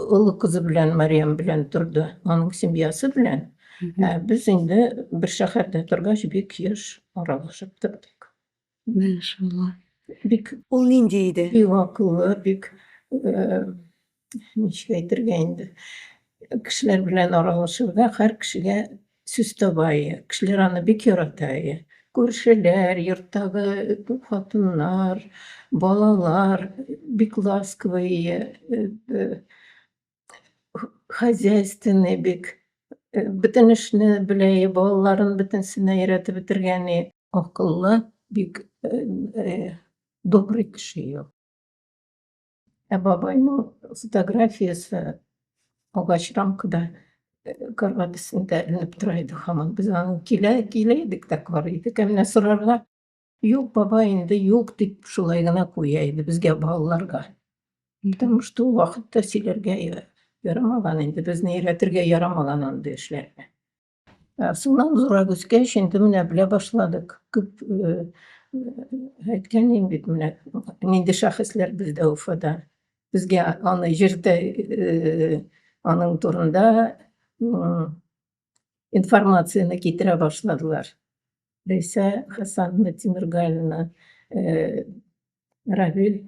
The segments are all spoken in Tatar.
ulu kızı bilen, Meryem bilen turdu. Onun semiyası bilen. Biz indi bir şäherde turgaç bek ýyş aralaşyp turdyk. Maşallah. Bek Ol ninjeydi? bek akylly, bek niçe aýdyrgaýdy. Kişiler bilen aralaşyrda her kişige süs tabaýy. Kişiler ony bek ýarataýy. Görşeler, ýurtdagy hatynlar, balalar bek laskawy, hozяйственный bek, bütün işini bileýi, balalaryny bütünsine öýretip bitirgeni, akylly, bek dobry kişi. Babaýynyň fotografiýasy agaç ramkada kargadysynda ilinip duraýdy hamam. Biz ony kileýdik de garaýdyk. Emne sorarlar, ýok baba indi ýok dip şulay gana goýaýdy bizge balalarga. Потому что o wagtda silerge yaramagan indi, bizni öýretirge yaramagan onday işlerge. Şondan zora göçkäç indi mine bile başladyk. Köp aýtganym bit mine nindi şähesler bizde Ufada. Bizge ony jerde anyň turunda informasiýany gitire başladylar. Reýse Hasan Temirgalyna, Ravil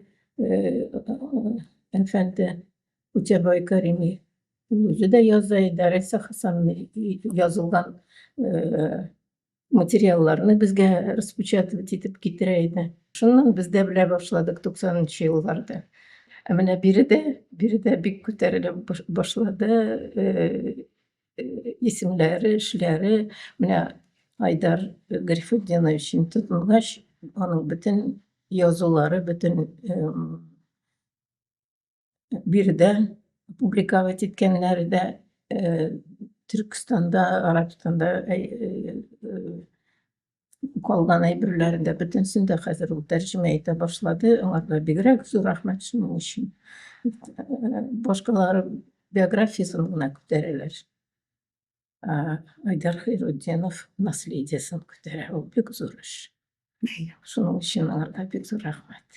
efendi, Uçaboy Karimi özü de ýazaýdy. Reýse Hasanyň ýazylgan materiallaryny bizge raspечатывать etip gitireýdi. Şondan bizde bile başladyk 90-njy ýyllarda. Mine biri de bek köterilip başlady. Isimleri, işleri, mine Aydar Garifutdinoviçiň tutulgaç, anyň bütün ýazulary, bütün biri de publikawać etkenleri de Türkistanda, Arapistanda kalgan aýbirlerinde bütünsinde häzir ol terjime ete başlady. Oňa begrek zor rahmet şunuň üçin. Başgalary biografiýasyny gına köteriler. Aydar Haýrutdinow naslidýasyny köterer, o bek zor iş. Şunuň üçin oňa bek zor rahmet.